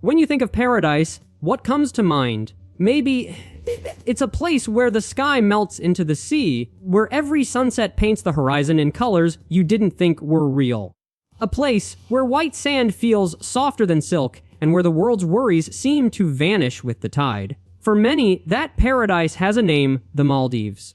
When you think of paradise, what comes to mind? Maybe it's a place where the sky melts into the sea, where every sunset paints the horizon in colors you didn't think were real. A place where white sand feels softer than silk, and where the world's worries seem to vanish with the tide. For many, that paradise has a name, the Maldives.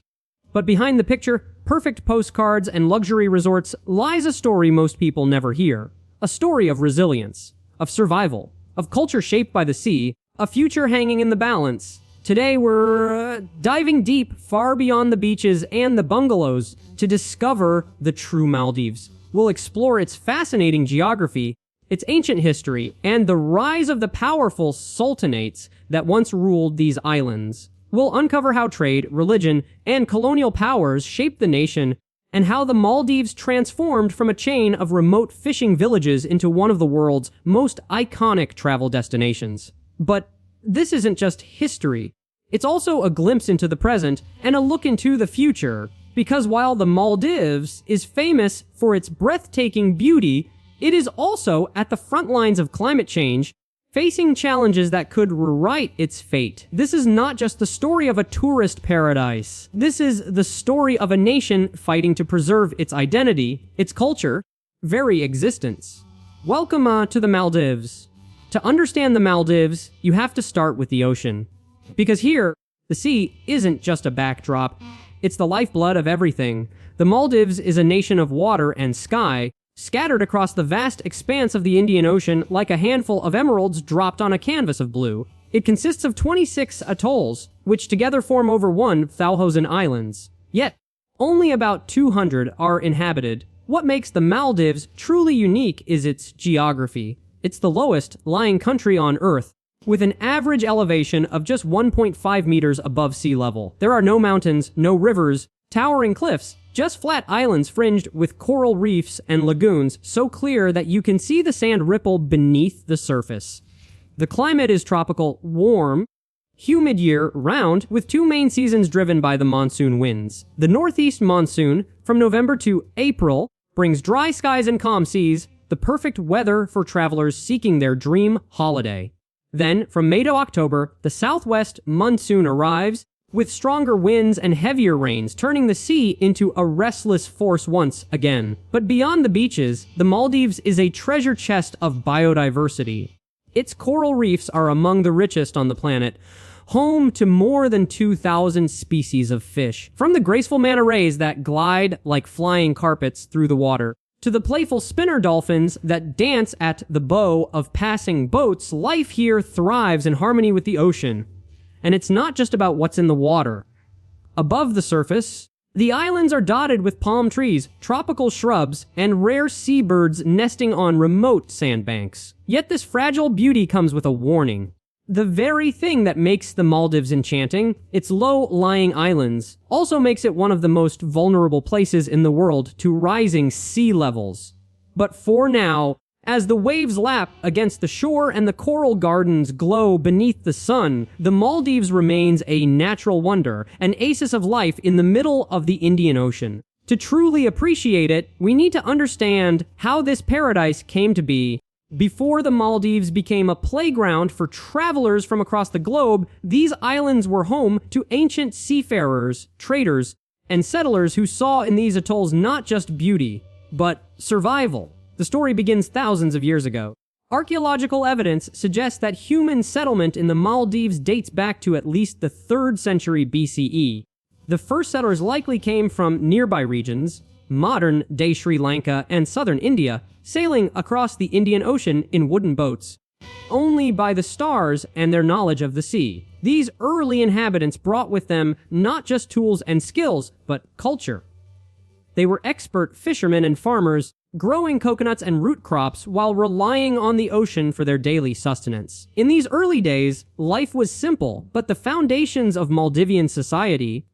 But behind the picture, perfect postcards and luxury resorts, lies a story most people never hear. A story of resilience, of survival, of culture shaped by the sea, a future hanging in the balance. Today we're diving deep, far beyond the beaches and the bungalows, to discover the true Maldives. We'll explore its fascinating geography, its ancient history, and the rise of the powerful sultanates that once ruled these islands. We'll uncover how trade, religion, and colonial powers shaped the nation, and how the Maldives transformed from a chain of remote fishing villages into one of the world's most iconic travel destinations. But this isn't just history. It's also a glimpse into the present and a look into the future. Because while the Maldives is famous for its breathtaking beauty, it is also at the front lines of climate change, facing challenges that could rewrite its fate. This is not just the story of a tourist paradise. This is the story of a nation fighting to preserve its identity, its culture, very existence. Welcome to the Maldives. To understand the Maldives, you have to start with the ocean. Because here, the sea isn't just a backdrop, it's the lifeblood of everything. The Maldives is a nation of water and sky, scattered across the vast expanse of the Indian Ocean like a handful of emeralds dropped on a canvas of blue. It consists of 26 atolls, which together form over 1,000 islands. Yet, only about 200 are inhabited. What makes the Maldives truly unique is its geography. It's the lowest lying country on Earth, with an average elevation of just 1.5 meters above sea level. There are no mountains, no rivers, towering cliffs, just flat islands fringed with coral reefs and lagoons so clear that you can see the sand ripple beneath the surface. The climate is tropical, warm, humid year-round, with two main seasons driven by the monsoon winds. The northeast monsoon, from November to April, brings dry skies and calm seas, the perfect weather for travelers seeking their dream holiday. Then, from May to October, the southwest monsoon arrives, with stronger winds and heavier rains, turning the sea into a restless force once again. But beyond the beaches, the Maldives is a treasure chest of biodiversity. Its coral reefs are among the richest on the planet, home to more than 2,000 species of fish. From the graceful manta rays that glide like flying carpets through the water, to the playful spinner dolphins that dance at the bow of passing boats, life here thrives in harmony with the ocean. And it's not just about what's in the water. Above the surface, the islands are dotted with palm trees, tropical shrubs, and rare seabirds nesting on remote sandbanks. Yet this fragile beauty comes with a warning. The very thing that makes the Maldives enchanting, its low-lying islands, also makes it one of the most vulnerable places in the world to rising sea levels. But for now, as the waves lap against the shore and the coral gardens glow beneath the sun, the Maldives remains a natural wonder, an oasis of life in the middle of the Indian Ocean. To truly appreciate it, we need to understand how this paradise came to be. Before the Maldives became a playground for travelers from across the globe, these islands were home to ancient seafarers, traders, and settlers who saw in these atolls not just beauty, but survival. The story begins thousands of years ago. Archaeological evidence suggests that human settlement in the Maldives dates back to at least the 3rd century BCE. The first settlers likely came from nearby regions, modern-day Sri Lanka and southern India, sailing across the Indian Ocean in wooden boats. Only by the stars and their knowledge of the sea. These early inhabitants brought with them not just tools and skills, but culture. They were expert fishermen and farmers, growing coconuts and root crops while relying on the ocean for their daily sustenance. In these early days, life was simple, but the foundations of Maldivian society,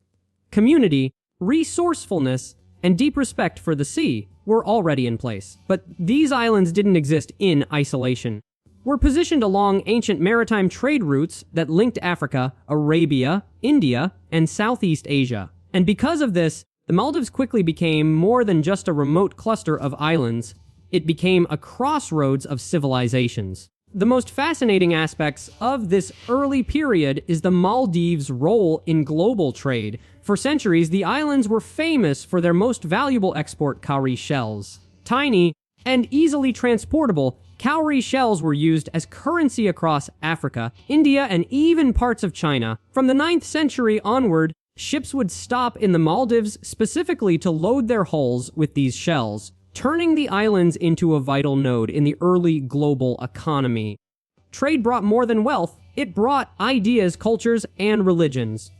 community, resourcefulness, and deep respect for the sea were already in place. But these islands didn't exist in isolation. Were positioned along ancient maritime trade routes that linked Africa, Arabia, India, and Southeast Asia. And because of this, the Maldives quickly became more than just a remote cluster of islands. It became a crossroads of civilizations. The most fascinating aspects of this early period is the Maldives' role in global trade. For centuries, the islands were famous for their most valuable export, cowrie shells. Tiny and easily transportable, cowrie shells were used as currency across Africa, India, and even parts of China. From the 9th century onward, ships would stop in the Maldives specifically to load their hulls with these shells, turning the islands into a vital node in the early global economy. Trade brought more than wealth, it brought ideas, cultures, and religions.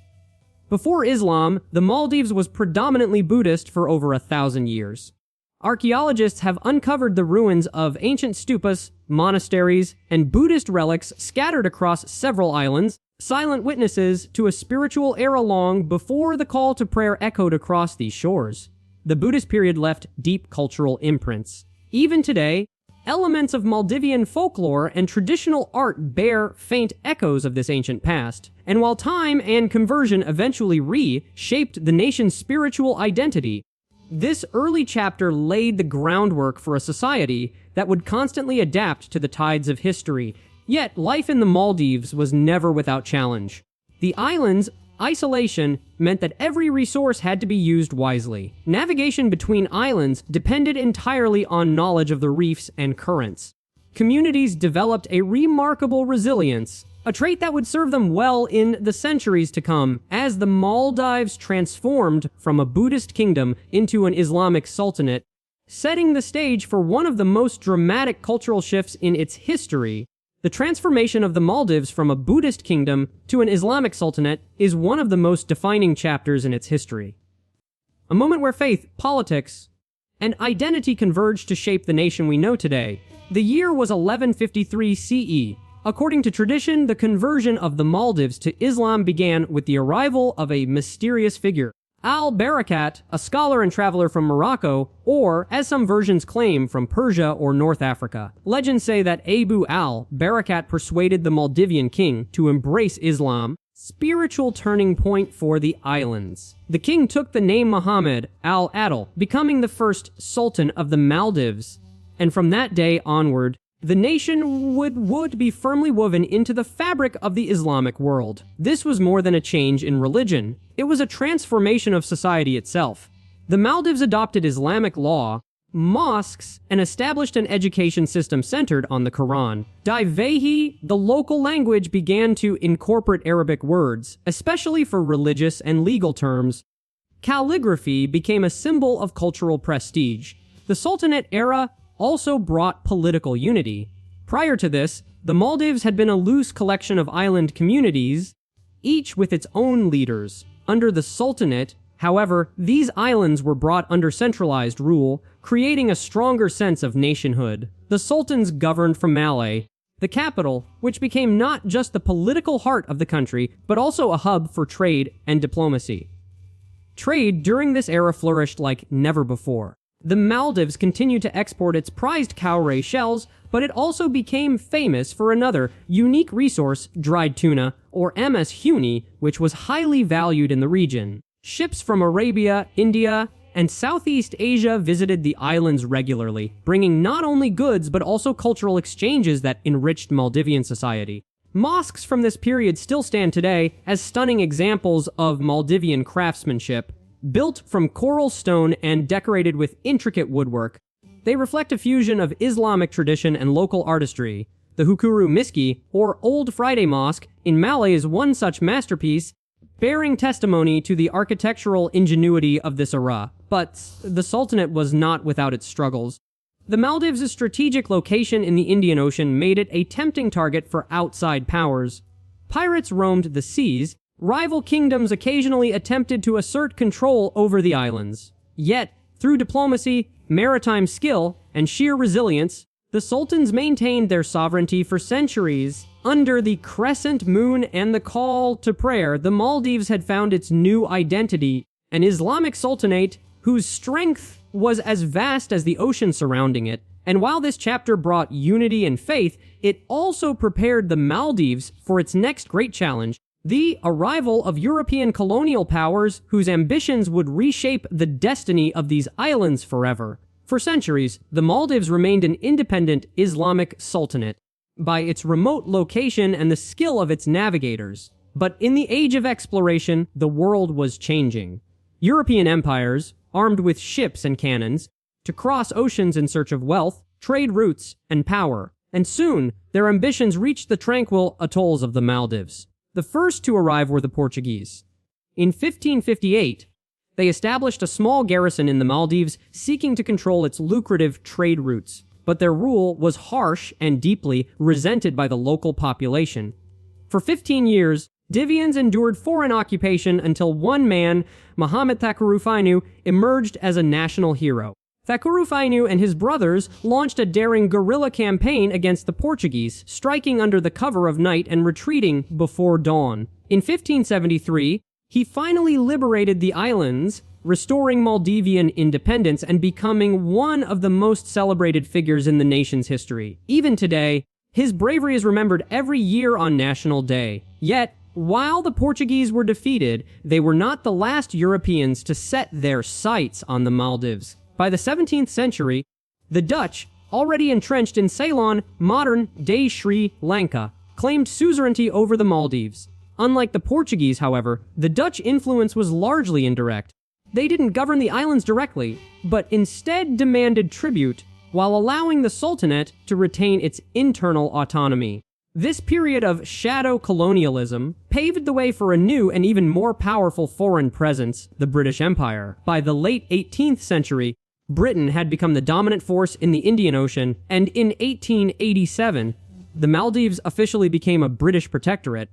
Before Islam, the Maldives was predominantly Buddhist for over 1,000 years. Archaeologists have uncovered the ruins of ancient stupas, monasteries, and Buddhist relics scattered across several islands, silent witnesses to a spiritual era long before the call to prayer echoed across these shores. The Buddhist period left deep cultural imprints. Even today, elements of Maldivian folklore and traditional art bear faint echoes of this ancient past. And while time and conversion eventually reshaped the nation's spiritual identity, this early chapter laid the groundwork for a society that would constantly adapt to the tides of history. Yet, life in the Maldives was never without challenge. The island's isolation meant that every resource had to be used wisely. Navigation between islands depended entirely on knowledge of the reefs and currents. Communities developed a remarkable resilience, a trait that would serve them well in the centuries to come, as the Maldives transformed from a Buddhist kingdom into an Islamic sultanate, setting the stage for one of the most dramatic cultural shifts in its history. The transformation of the Maldives from a Buddhist kingdom to an Islamic sultanate is one of the most defining chapters in its history. A moment where faith, politics, and identity converged to shape the nation we know today. The year was 1153 CE. According to tradition, the conversion of the Maldives to Islam began with the arrival of a mysterious figure, al-Barakat, a scholar and traveler from Morocco, or, as some versions claim, from Persia or North Africa. Legends say that Abu al-Barakat persuaded the Maldivian king to embrace Islam, spiritual turning point for the islands. The king took the name Muhammad al-Adil, becoming the first sultan of the Maldives, and from that day onward, the nation would be firmly woven into the fabric of the Islamic world. This was more than a change in religion. It was a transformation of society itself. The Maldives adopted Islamic law, mosques, and established an education system centered on the Quran. Daivehi, the local language, began to incorporate Arabic words, especially for religious and legal terms. Calligraphy became a symbol of cultural prestige. The Sultanate era also brought political unity. Prior to this, the Maldives had been a loose collection of island communities, each with its own leaders. Under the Sultanate, however, these islands were brought under centralized rule, creating a stronger sense of nationhood. The sultans governed from Malé, the capital, which became not just the political heart of the country, but also a hub for trade and diplomacy. Trade during this era flourished like never before. The Maldives continued to export its prized cowrie shells, but it also became famous for another unique resource, dried tuna, or MS huni, which was highly valued in the region. Ships from Arabia, India, and Southeast Asia visited the islands regularly, bringing not only goods but also cultural exchanges that enriched Maldivian society. Mosques from this period still stand today as stunning examples of Maldivian craftsmanship. Built from coral stone and decorated with intricate woodwork, they reflect a fusion of Islamic tradition and local artistry. The Hukuru Miski, or Old Friday Mosque, in Malé is one such masterpiece, bearing testimony to the architectural ingenuity of this era. But the Sultanate was not without its struggles. The Maldives' strategic location in the Indian Ocean made it a tempting target for outside powers. Pirates roamed the seas. Rival kingdoms occasionally attempted to assert control over the islands. Yet, through diplomacy, maritime skill, and sheer resilience, the sultans maintained their sovereignty for centuries. Under the crescent moon and the call to prayer, the Maldives had found its new identity, an Islamic sultanate whose strength was as vast as the ocean surrounding it. And while this chapter brought unity and faith, it also prepared the Maldives for its next great challenge, the arrival of European colonial powers whose ambitions would reshape the destiny of these islands forever. For centuries, the Maldives remained an independent Islamic sultanate. by its remote location and the skill of its navigators. But in the age of exploration, the world was changing. European empires, armed with ships and cannons, to cross oceans in search of wealth, trade routes, and power. And soon, their ambitions reached the tranquil atolls of the Maldives. The first to arrive were the Portuguese. In 1558, they established a small garrison in the Maldives, seeking to control its lucrative trade routes. But their rule was harsh and deeply resented by the local population. For 15 years, Divians endured foreign occupation until one man, Muhammad Thakurufainu, emerged as a national hero. Thakurufainu and his brothers launched a daring guerrilla campaign against the Portuguese, striking under the cover of night and retreating before dawn. In 1573, he finally liberated the islands, restoring Maldivian independence and becoming one of the most celebrated figures in the nation's history. Even today, his bravery is remembered every year on National Day. Yet, while the Portuguese were defeated, they were not the last Europeans to set their sights on the Maldives. By the 17th century, the Dutch, already entrenched in Ceylon, modern-day Sri Lanka, claimed suzerainty over the Maldives. Unlike the Portuguese, however, the Dutch influence was largely indirect. They didn't govern the islands directly, but instead demanded tribute while allowing the Sultanate to retain its internal autonomy. This period of shadow colonialism paved the way for a new and even more powerful foreign presence, the British Empire. By the late 18th century, Britain had become the dominant force in the Indian Ocean, and in 1887, the Maldives officially became a British protectorate.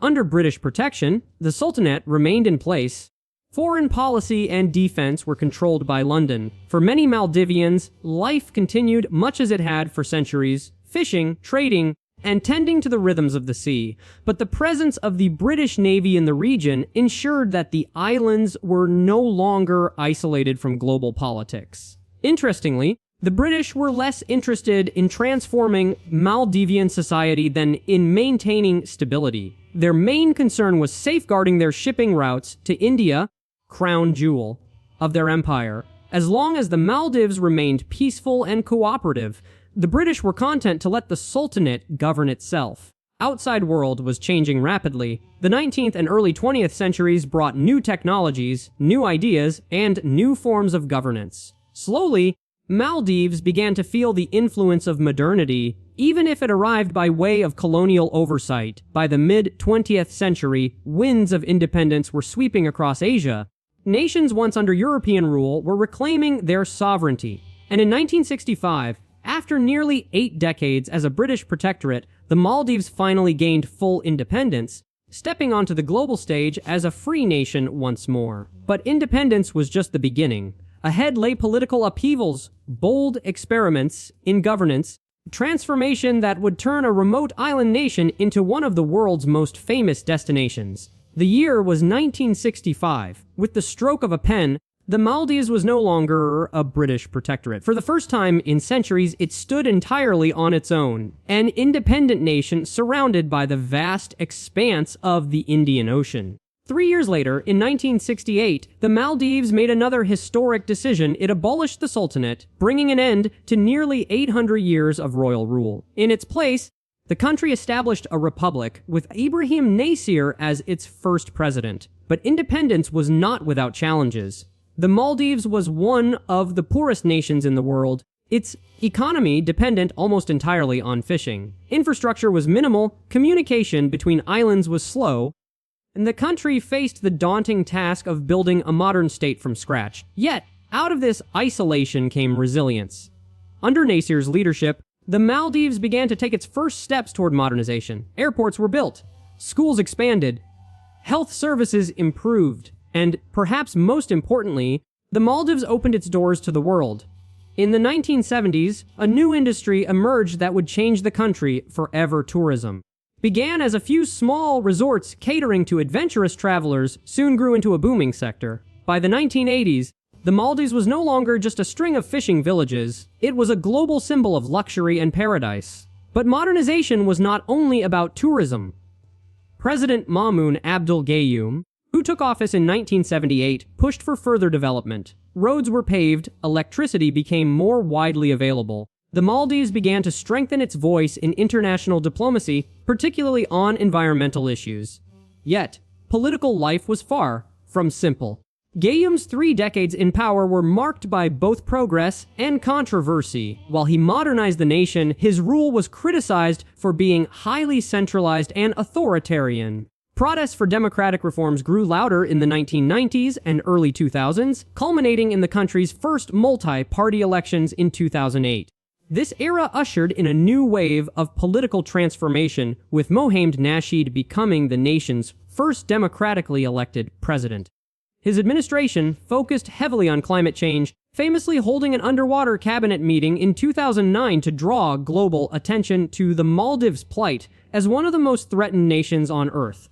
Under British protection, the Sultanate remained in place. Foreign policy and defense were controlled by London. For many Maldivians, life continued much as it had for centuries, fishing, trading, and tending to the rhythms of the sea. But the presence of the British Navy in the region ensured that the islands were no longer isolated from global politics. Interestingly, the British were less interested in transforming Maldivian society than in maintaining stability. Their main concern was safeguarding their shipping routes to India, crown jewel of their empire. As long as the Maldives remained peaceful and cooperative, the British were content to let the Sultanate govern itself. Outside world was changing rapidly. The 19th and early 20th centuries brought new technologies, new ideas, and new forms of governance. Slowly, Maldives began to feel the influence of modernity, even if it arrived by way of colonial oversight. By the mid-20th century, winds of independence were sweeping across Asia. Nations once under European rule were reclaiming their sovereignty. And in 1965, after nearly 8 decades as a British protectorate, the Maldives finally gained full independence, stepping onto the global stage as a free nation once more. But independence was just the beginning. Ahead lay political upheavals, bold experiments in governance, transformation that would turn a remote island nation into one of the world's most famous destinations. The year was 1965. With the stroke of a pen, the Maldives was no longer a British protectorate. For the first time in centuries, it stood entirely on its own, an independent nation surrounded by the vast expanse of the Indian Ocean. 3 years later, in 1968, the Maldives made another historic decision. It abolished the Sultanate, bringing an end to nearly 800 years of royal rule. In its place, the country established a republic, with Ibrahim Nasir as its first president. But independence was not without challenges. The Maldives was one of the poorest nations in the world, its economy dependent almost entirely on fishing. Infrastructure was minimal, communication between islands was slow, and the country faced the daunting task of building a modern state from scratch. Yet, out of this isolation came resilience. Under Nasir's leadership, the Maldives began to take its first steps toward modernization. Airports were built, schools expanded, health services improved, and, perhaps most importantly, the Maldives opened its doors to the world. In the 1970s, a new industry emerged that would change the country forever. Tourism began as a few small resorts catering to adventurous travelers, soon grew into a booming sector. By the 1980s, the Maldives was no longer just a string of fishing villages, it was a global symbol of luxury and paradise. But modernization was not only about tourism. President Maumoon Abdul Gayoom, who took office in 1978, pushed for further development. Roads were paved, electricity became more widely available. the Maldives began to strengthen its voice in international diplomacy, particularly on environmental issues. Yet, political life was far from simple. Gayoom's 3 decades in power were marked by both progress and controversy. While he modernized the nation, his rule was criticized for being highly centralized and authoritarian. Protests for democratic reforms grew louder in the 1990s and early 2000s, culminating in the country's first multi-party elections in 2008. This era ushered in a new wave of political transformation, with Mohamed Nasheed becoming the nation's first democratically elected president. His administration focused heavily on climate change, famously holding an underwater cabinet meeting in 2009 to draw global attention to the Maldives' plight as one of the most threatened nations on Earth.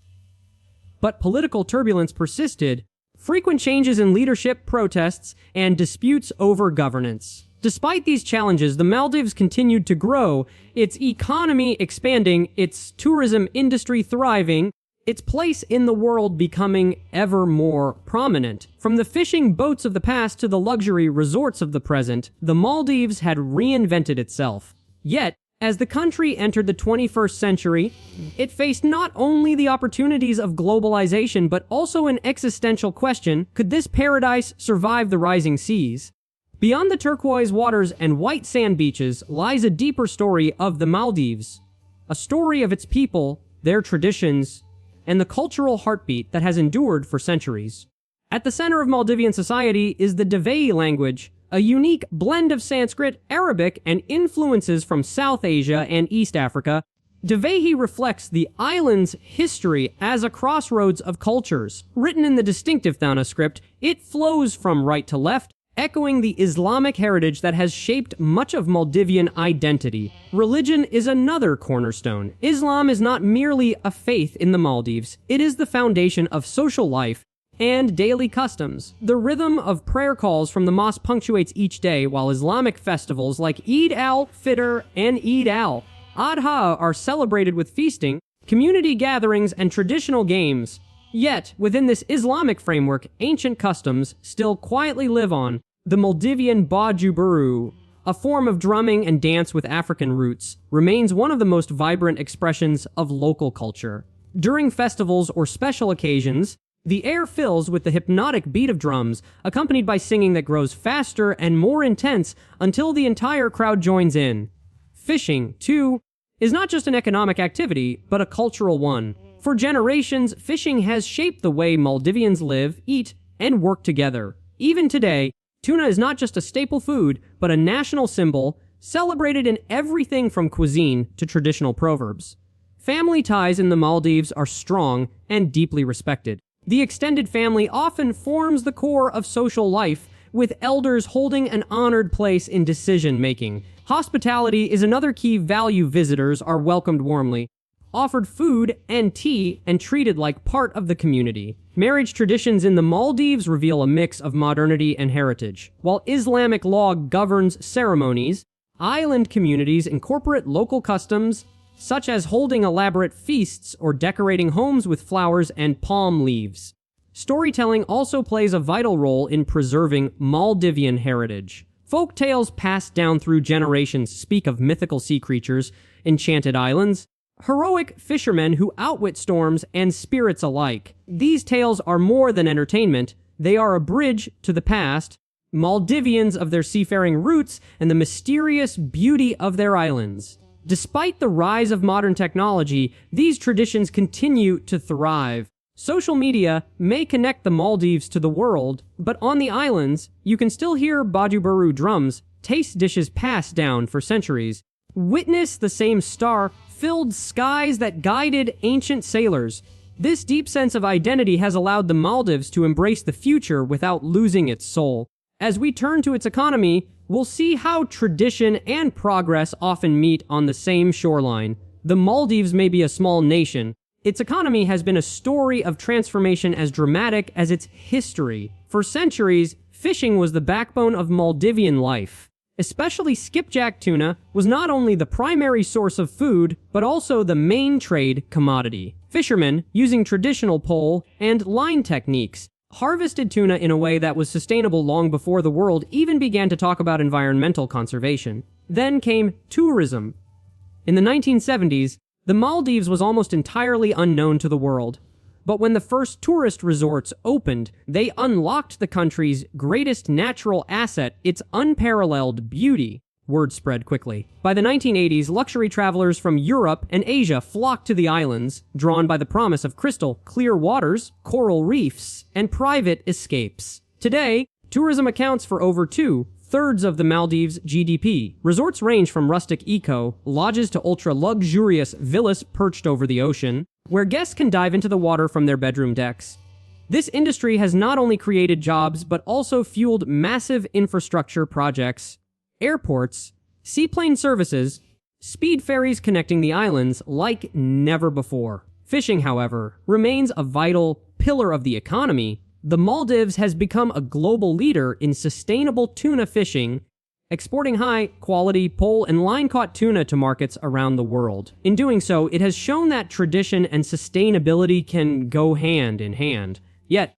But political turbulence persisted, frequent changes in leadership, protests, and disputes over governance. Despite these challenges, the Maldives continued to grow, its economy expanding, its tourism industry thriving, its place in the world becoming ever more prominent. From the fishing boats of the past to the luxury resorts of the present, the Maldives had reinvented itself. Yet, as the country entered the 21st century, it faced not only the opportunities of globalization, but also an existential question: could this paradise survive the rising seas? Beyond the turquoise waters and white sand beaches lies a deeper story of the Maldives, a story of its people, their traditions, and the cultural heartbeat that has endured for centuries. At the center of Maldivian society is the Divayi language, a unique blend of Sanskrit, Arabic, and influences from South Asia and East Africa. Divayi reflects the island's history as a crossroads of cultures. Written in the distinctive Thana script, it flows from right to left, echoing the Islamic heritage that has shaped much of Maldivian identity. Religion is another cornerstone. Islam is not merely a faith in the Maldives, it is the foundation of social life and daily customs. The rhythm of prayer calls from the mosque punctuates each day, while Islamic festivals like Eid al-Fitr and Eid al-Adha are celebrated with feasting, community gatherings, and traditional games. Yet, within this Islamic framework, ancient customs still quietly live on. The Maldivian baju baru, a form of drumming and dance with African roots, remains one of the most vibrant expressions of local culture. During festivals or special occasions, the air fills with the hypnotic beat of drums, accompanied by singing that grows faster and more intense until the entire crowd joins in. Fishing, too, is not just an economic activity, but a cultural one. For generations, fishing has shaped the way Maldivians live, eat, and work together. Even today, tuna is not just a staple food, but a national symbol, celebrated in everything from cuisine to traditional proverbs. Family ties in the Maldives are strong and deeply respected. The extended family often forms the core of social life, with elders holding an honored place in decision-making. Hospitality is another key value. Visitors are welcomed warmly, offered food and tea, and treated like part of the community. Marriage traditions in the Maldives reveal a mix of modernity and heritage. While Islamic law governs ceremonies, island communities incorporate local customs, such as holding elaborate feasts or decorating homes with flowers and palm leaves. Storytelling also plays a vital role in preserving Maldivian heritage. Folk tales passed down through generations speak of mythical sea creatures, enchanted islands, heroic fishermen who outwit storms, and spirits alike. These tales are more than entertainment. They are a bridge to the past, Maldivians of their seafaring roots, and the mysterious beauty of their islands. Despite the rise of modern technology, these traditions continue to thrive. Social media may connect the Maldives to the world, but on the islands, you can still hear baju baru drums, taste dishes passed down for centuries, witness the same star-filled skies that guided ancient sailors. This deep sense of identity has allowed the Maldives to embrace the future without losing its soul. As we turn to its economy, we'll see how tradition and progress often meet on the same shoreline. The Maldives may be a small nation. Its economy has been a story of transformation as dramatic as its history. For centuries, fishing was the backbone of Maldivian life. Especially skipjack tuna was not only the primary source of food, but also the main trade commodity. Fishermen, using traditional pole and line techniques, harvested tuna in a way that was sustainable long before the world even began to talk about environmental conservation. Then came tourism. In the 1970s, the Maldives was almost entirely unknown to the world. But when the first tourist resorts opened, they unlocked the country's greatest natural asset, its unparalleled beauty. Word spread quickly. By the 1980s, luxury travelers from Europe and Asia flocked to the islands, drawn by the promise of crystal clear waters, coral reefs, and private escapes. Today, tourism accounts for over 2/3 of the Maldives' GDP. Resorts range from rustic eco lodges to ultra-luxurious villas perched over the ocean, where guests can dive into the water from their bedroom decks. This industry has not only created jobs, but also fueled massive infrastructure projects, airports, seaplane services, speed ferries connecting the islands like never before. Fishing, however, remains a vital pillar of the economy. The Maldives has become a global leader in sustainable tuna fishing, exporting high-quality pole and line-caught tuna to markets around the world. In doing so, it has shown that tradition and sustainability can go hand in hand. Yet,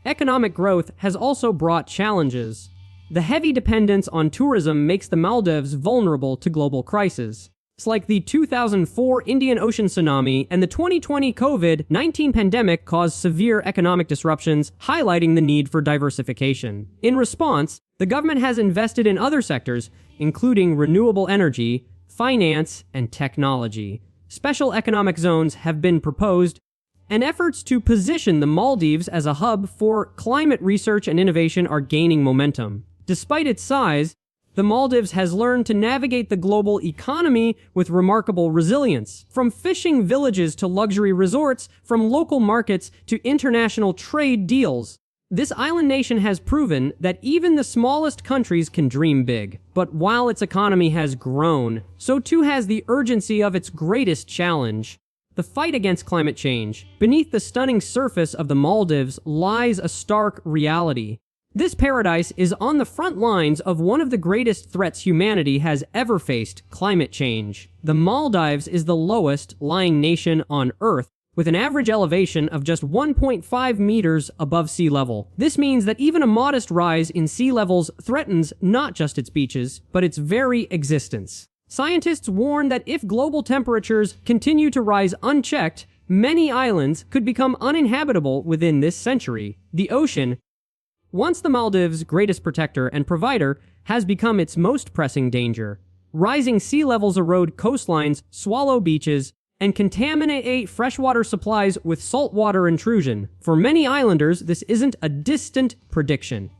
economic growth has also brought challenges. The heavy dependence on tourism makes the Maldives vulnerable to global crises. It's like the 2004 Indian Ocean tsunami and the 2020 COVID-19 pandemic caused severe economic disruptions, highlighting the need for diversification. In response, the government has invested in other sectors, including renewable energy, finance, and technology. Special economic zones have been proposed, and efforts to position the Maldives as a hub for climate research and innovation are gaining momentum. Despite its size, the Maldives has learned to navigate the global economy with remarkable resilience. From fishing villages to luxury resorts, from local markets to international trade deals, this island nation has proven that even the smallest countries can dream big. But while its economy has grown, so too has the urgency of its greatest challenge: the fight against climate change. Beneath the stunning surface of the Maldives lies a stark reality. This paradise is on the front lines of one of the greatest threats humanity has ever faced: climate change. The Maldives is the lowest lying nation on Earth, with an average elevation of just 1.5 meters above sea level. This means that even a modest rise in sea levels threatens not just its beaches, but its very existence. Scientists warn that if global temperatures continue to rise unchecked, many islands could become uninhabitable within this century. The ocean, once the Maldives' greatest protector and provider, has become its most pressing danger. Rising sea levels erode coastlines, swallow beaches, and contaminate freshwater supplies with saltwater intrusion. For many islanders, this isn't a distant prediction.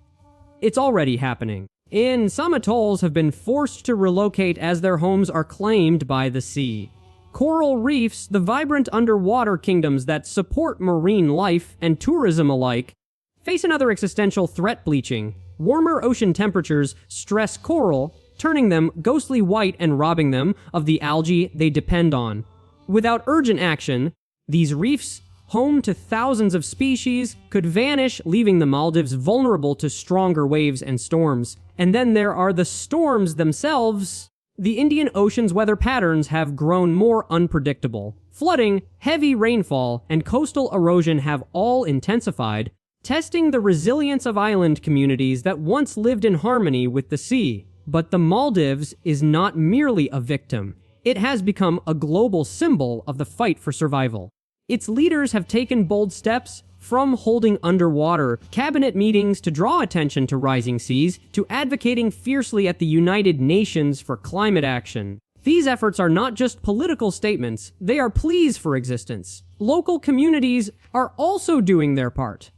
It's already happening. Some atolls have been forced to relocate as their homes are claimed by the sea. Coral reefs, the vibrant underwater kingdoms that support marine life and tourism alike, face another existential threat: bleaching. Warmer ocean temperatures stress coral, turning them ghostly white and robbing them of the algae they depend on. Without urgent action, these reefs, home to thousands of species, could vanish, leaving the Maldives vulnerable to stronger waves and storms. And then there are the storms themselves. The Indian Ocean's weather patterns have grown more unpredictable. Flooding, heavy rainfall, and coastal erosion have all intensified, testing the resilience of island communities that once lived in harmony with the sea. But the Maldives is not merely a victim. It has become a global symbol of the fight for survival. Its leaders have taken bold steps, from holding underwater cabinet meetings to draw attention to rising seas, to advocating fiercely at the United Nations for climate action. These efforts are not just political statements, they are pleas for existence. Local communities are also doing their part.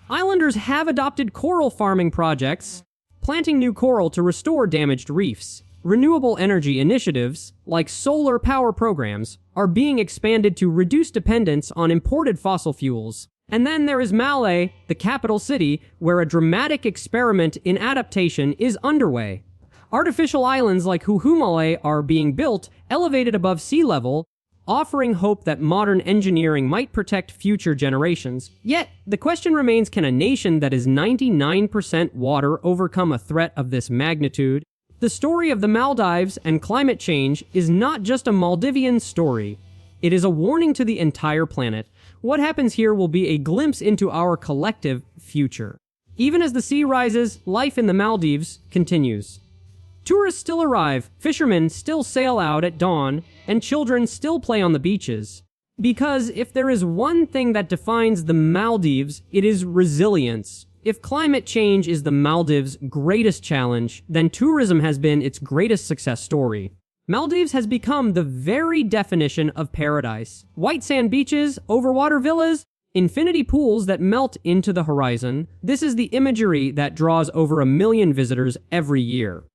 Islanders have adopted coral farming projects, planting new coral to restore damaged reefs. Renewable energy initiatives, like solar power programs, are being expanded to reduce dependence on imported fossil fuels. And then there is Malé, the capital city, where a dramatic experiment in adaptation is underway. Artificial islands like Huhumalé are being built, elevated above sea level, offering hope that modern engineering might protect future generations. Yet, the question remains: can a nation that is 99% water overcome a threat of this magnitude? The story of the Maldives and climate change is not just a Maldivian story. It is a warning to the entire planet. What happens here will be a glimpse into our collective future. Even as the sea rises, life in the Maldives continues. Tourists still arrive, fishermen still sail out at dawn, and children still play on the beaches. Because if there is one thing that defines the Maldives, it is resilience. If climate change is the Maldives' greatest challenge, then tourism has been its greatest success story. Maldives has become the very definition of paradise. White sand beaches, overwater villas, infinity pools that melt into the horizon. This is the imagery that draws over 1 million visitors every year.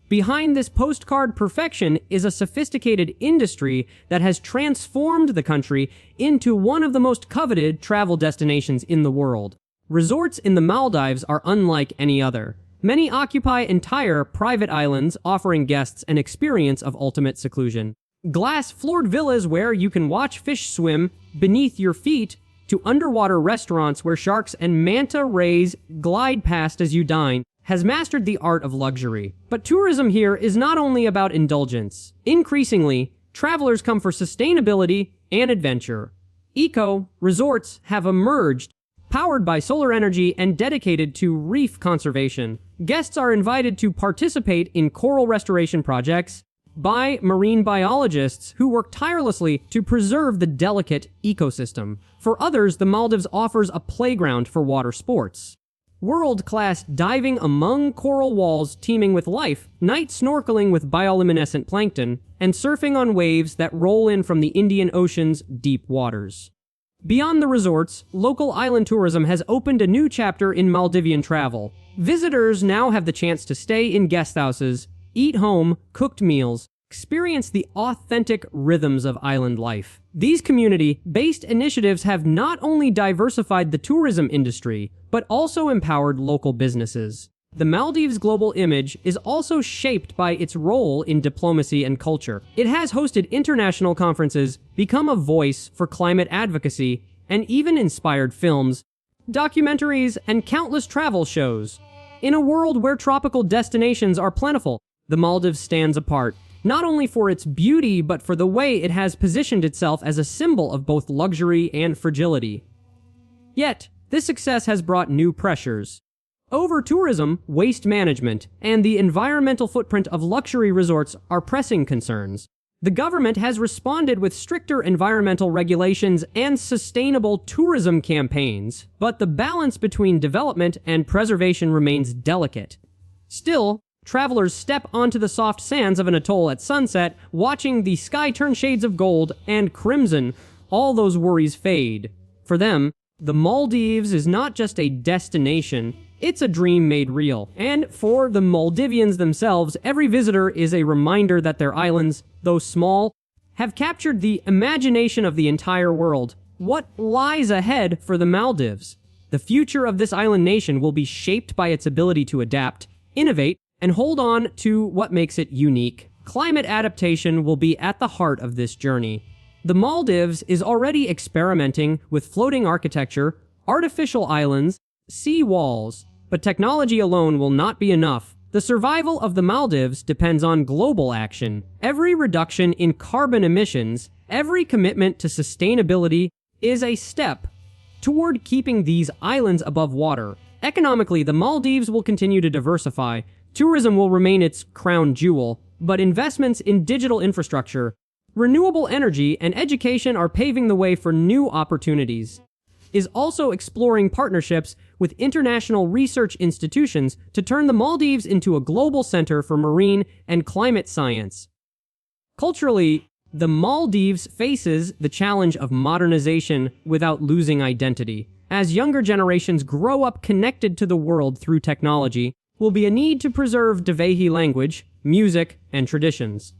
Behind this postcard perfection is a sophisticated industry that has transformed the country into one of the most coveted travel destinations in the world. Resorts in the Maldives are unlike any other. Many occupy entire private islands, offering guests an experience of ultimate seclusion. Glass-floored villas where you can watch fish swim beneath your feet, to underwater restaurants where sharks and manta rays glide past as you dine, has mastered the art of luxury. But tourism here is not only about indulgence. Increasingly, travelers come for sustainability and adventure. Eco-resorts have emerged, powered by solar energy and dedicated to reef conservation. Guests are invited to participate in coral restoration projects by marine biologists who work tirelessly to preserve the delicate ecosystem. For others, the Maldives offers a playground for water sports. World-class diving among coral walls teeming with life, night snorkeling with bioluminescent plankton, and surfing on waves that roll in from the Indian Ocean's deep waters. Beyond the resorts, local island tourism has opened a new chapter in Maldivian travel. Visitors now have the chance to stay in guest houses, eat home-cooked meals, experience the authentic rhythms of island life. These community-based initiatives have not only diversified the tourism industry, but also empowered local businesses. The Maldives' global image is also shaped by its role in diplomacy and culture. It has hosted international conferences, become a voice for climate advocacy, and even inspired films, documentaries, and countless travel shows. In a world where tropical destinations are plentiful, the Maldives stands apart, not only for its beauty, but for the way it has positioned itself as a symbol of both luxury and fragility. Yet, this success has brought new pressures. Over-tourism, waste management, and the environmental footprint of luxury resorts are pressing concerns. The government has responded with stricter environmental regulations and sustainable tourism campaigns, but the balance between development and preservation remains delicate. Still, travelers step onto the soft sands of an atoll at sunset, watching the sky turn shades of gold and crimson. All those worries fade. For them, the Maldives is not just a destination, it's a dream made real. And for the Maldivians themselves, every visitor is a reminder that their islands, though small, have captured the imagination of the entire world. What lies ahead for the Maldives? The future of this island nation will be shaped by its ability to adapt, innovate, and hold on to what makes it unique. Climate adaptation will be at the heart of this journey. The Maldives is already experimenting with floating architecture, artificial islands, sea walls, but technology alone will not be enough. The survival of the Maldives depends on global action. Every reduction in carbon emissions, every commitment to sustainability is a step toward keeping these islands above water. Economically, the Maldives will continue to diversify. Tourism will remain its crown jewel, but investments in digital infrastructure, renewable energy, and education are paving the way for new opportunities. Is also exploring partnerships with international research institutions to turn the Maldives into a global center for marine and climate science. Culturally, the Maldives faces the challenge of modernization without losing identity. As younger generations grow up connected to the world through technology, will be a need to preserve Dhawahi language, music, and traditions.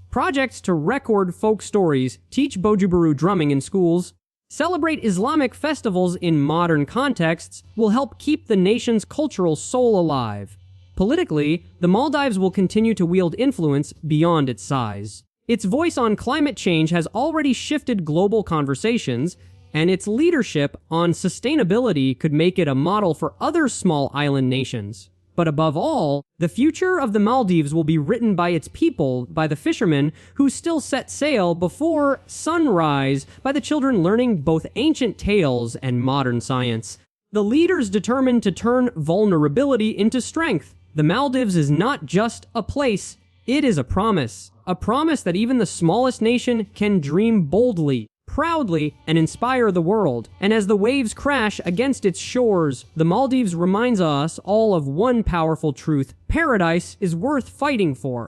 Projects to record folk stories, teach Bojuburu drumming in schools, celebrate Islamic festivals in modern contexts will help keep the nation's cultural soul alive. Politically, the Maldives will continue to wield influence beyond its size. Its voice on climate change has already shifted global conversations, and its leadership on sustainability could make it a model for other small island nations. But above all, the future of the Maldives will be written by its people, by the fishermen who still set sail before sunrise, by the children learning both ancient tales and modern science, the leaders determined to turn vulnerability into strength, The Maldives is not just a place, it is a promise. A promise that even the smallest nation can dream boldly, proudly, and inspire the world. And as the waves crash against its shores, the Maldives reminds us all of one powerful truth: paradise is worth fighting for.